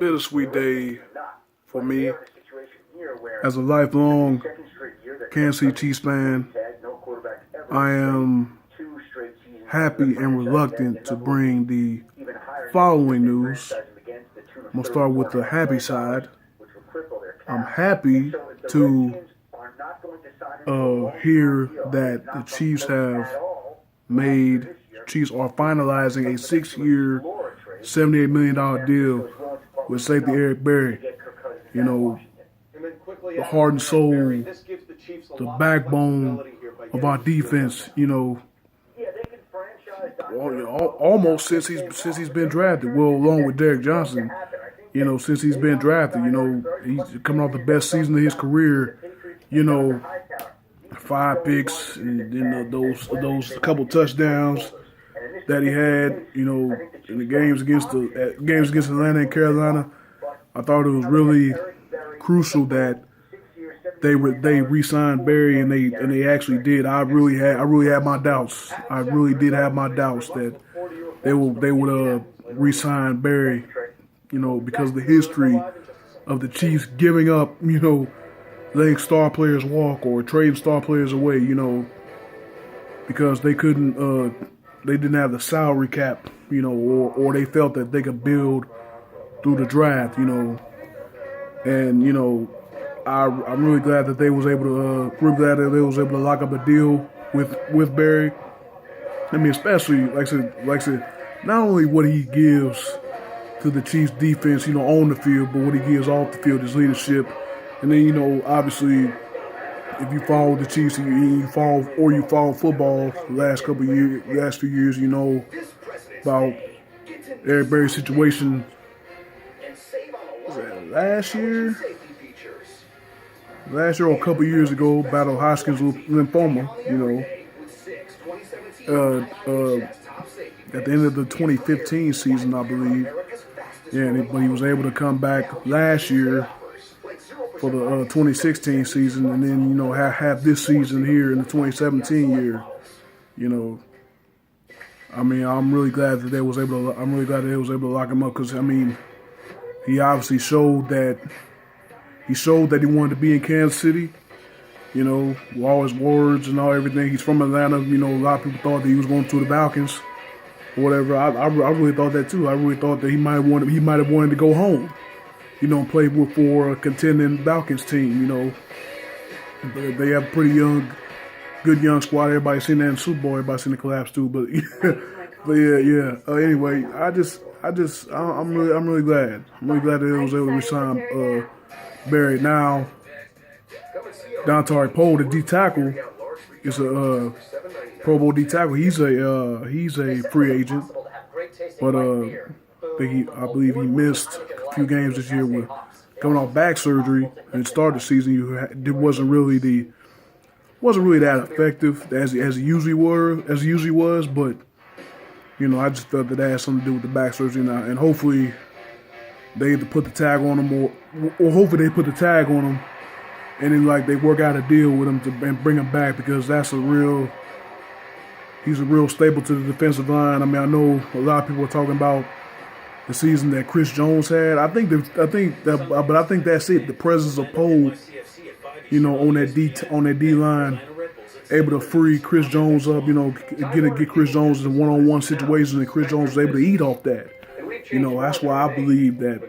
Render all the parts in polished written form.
bittersweet day for me as a lifelong Kansas City Chiefs fan. I am happy and reluctant to bring the following news. I'm going to start with the happy side. I'm happy to hear that the Chiefs are finalizing a 6-year, $78 million deal with safety Eric Berry. You know, the heart and soul, the backbone of our defense, you know, almost since he's been drafted. Well, along with Derek Johnson, you know, since he's been drafted, you know, he's coming off the best season of his career. You know, 5 picks and then those couple touchdowns that he had, you know, in the games against Atlanta and Carolina. I thought it was really crucial that they re-signed Barry, and they actually did. I really had my doubts. I really did have my doubts that they would re-sign Barry, you know, because of the history of the Chiefs giving up, you know, letting star players walk or trading star players away, you know, because they didn't have the salary cap, you know, or they felt that they could build through the draft, you know. And, you know, I'm really glad that they was able to lock up a deal with Barry. I mean, especially like I said, not only what he gives to the Chiefs defense, you know, on the field, but what he gives off the field, his leadership. And then, you know, obviously, if you follow the Chiefs you follow football the last few years, you know about Eric Berry's situation. Was that last year or a couple years ago, battled Hodgkin's lymphoma, you know, at the end of the 2015 season, I believe. Yeah, but he was able to come back last year for the 2016 season, and then, you know, have this season here in the 2017 year. You know, I mean, I'm really glad that they was able to lock him up, because I mean, he obviously showed that he wanted to be in Kansas City. You know, with all his words and everything. He's from Atlanta. You know, a lot of people thought that he was going to the Falcons or whatever. I really thought that too. I really thought that he might have wanted to go home, you know, and play for a contending Falcons team. You know, they have a pretty good young squad. Everybody's seen that in the Super Bowl. Everybody's seen the collapse too. But yeah. Anyway, I'm really glad. I'm really glad that they was able to resign Barry. Now, Dontari Poe, the D tackle, is a Pro Bowl D tackle. He's a free agent, but I believe he missed a few games this year with coming off back surgery and started the season. It wasn't really that effective as he usually was. But you know, I just felt that had something to do with the back surgery now, and hopefully they either put the tag on him or hopefully they put the tag on him, and then like they work out a deal with him and bring him back, because he's a real staple to the defensive line. I mean, I know a lot of people are talking about the season that Chris Jones had. I think that's it. The presence of Poe, you know, on that D line, able to free Chris Jones up, you know, get Chris Jones in one-on-one situations, and Chris Jones was able to eat off that. You know, that's why I believe that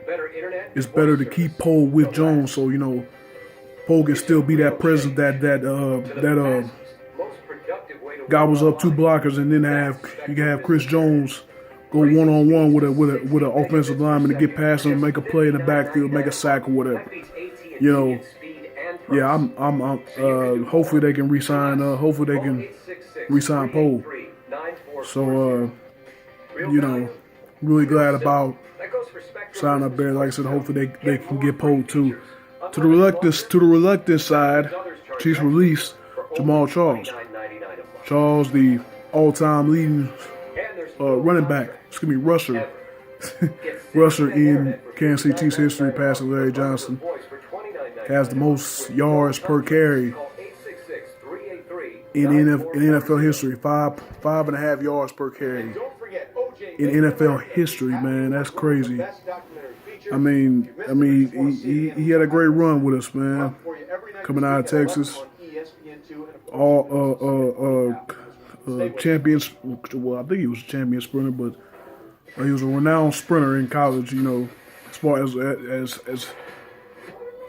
it's better to keep Poe with Jones, so, you know, Poe can still be that presence that gobbles up 2 blockers, and then you can have Chris Jones go one-on-one with an offensive lineman to get past him, make a play in the backfield, make a sack or whatever. You know, yeah, I'm hopefully they can re-sign Poe. So you know, really glad about signing up there. Like I said, hopefully they can get Poe too. To the reluctant side, Chiefs released Jamaal Charles. Charles, the all-time leading rusher in Kansas City Chiefs history, passing Larry Johnson, has the most yards per carry in NFL history, 5.5 yards per carry. in NFL history, man. That's crazy. I mean, he had a great run with us, man. Coming out of Texas, all champions. Well, I think he was a champion sprinter, but he was a renowned sprinter in college. You know, as far as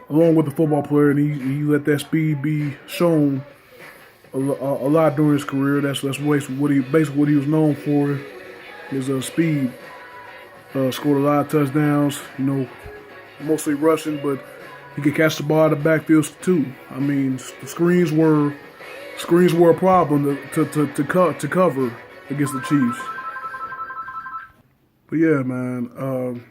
along with the football player, and he let that speed be shown a lot during his career. That's basically what he was known for. His speed. Scored a lot of touchdowns. You know, mostly rushing, but he could catch the ball out of the backfield too. I mean, the screens were a problem to cover against the Chiefs. But yeah, man,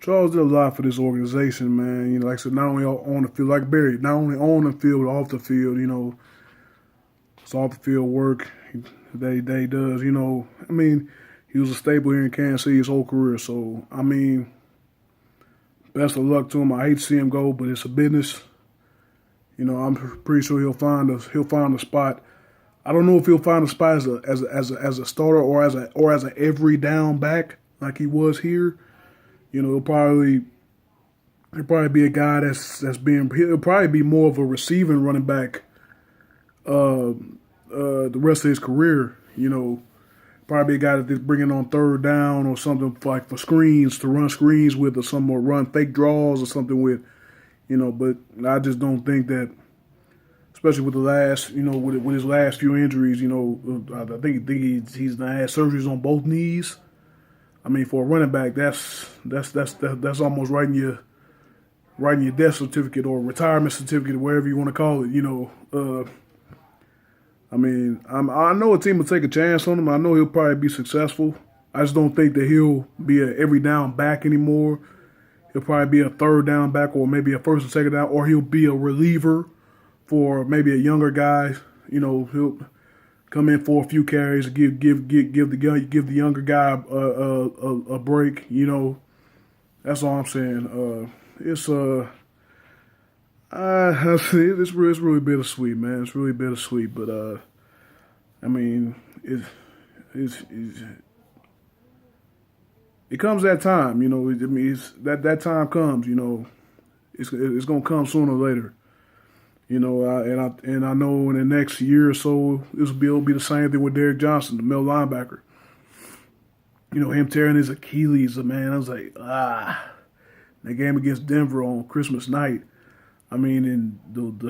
Charles did a lot for this organization, man. You know, like I said, not only on the field, like Barry, not only on the field, but off the field. You know, it's off the field work that he does. You know, I mean, he was a staple here in Kansas City his whole career. So I mean, best of luck to him. I hate to see him go, but it's a business. You know, I'm pretty sure he'll find a spot. I don't know if he'll find a spot as a starter or as an every down back like he was here. You know, he'll probably be a guy he'll probably be more of a receiving running back the rest of his career. You know, probably be a guy that's bringing on third down or something like for screens, to run screens with, or something, or run fake draws or something with. You know, but I just don't think that, especially with the last, you know, with his last few injuries, you know, I think he's had surgeries on both knees. I mean, for a running back, that's almost writing your death certificate or retirement certificate, whatever you want to call it. You know, I mean, I know a team will take a chance on him. I know he'll probably be successful. I just don't think that he'll be a every down back anymore. He'll probably be a third down back, or maybe a first and second down, or he'll be a reliever for maybe a younger guy. You know, he'll come in for a few carries, give the younger guy a break. You know, that's all I'm saying. It's really bittersweet, man. It's really bittersweet, but I mean, it comes that time, you know. That time comes, you know. It's gonna come sooner or later, you know. And I know in the next year or so, it'll be the same thing with Derek Johnson, the middle linebacker. You know, him tearing his Achilles, man. I was like, that game against Denver on Christmas night. I mean, and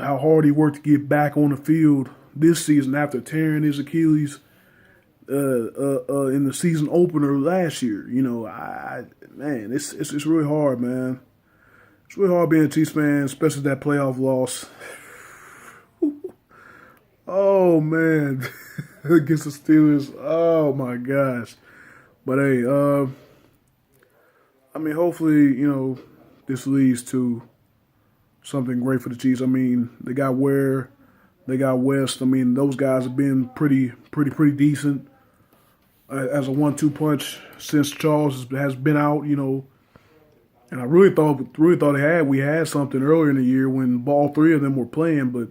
how hard he worked to get back on the field this season after tearing his Achilles in the season opener last year. You know, man, it's really hard, man. It's really hard being a Chiefs fan, especially that playoff loss. Oh man, against the Steelers. Oh my gosh. But hey, I mean, hopefully, you know, this leads to something great for the Chiefs. I mean, they got Ware, they got West. I mean, those guys have been pretty decent as a 1-2 punch since Charles has been out. You know, and I really thought we had something earlier in the year when all three of them were playing, but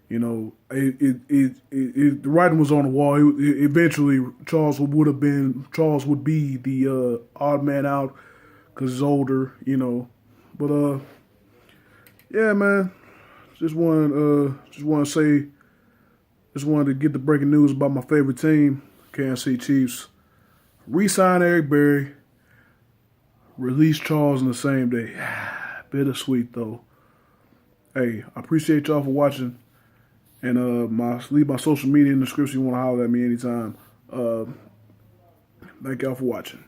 you know, the writing was on the wall. Eventually, Charles would be the odd man out because he's older. You know, but yeah, man. Just wanted to get the breaking news about my favorite team, Kansas City Chiefs. Re-sign Eric Berry. Release Charles in the same day. Bittersweet though. Hey, I appreciate y'all for watching. And leave my social media in the description. You want to holler at me anytime. Thank y'all for watching.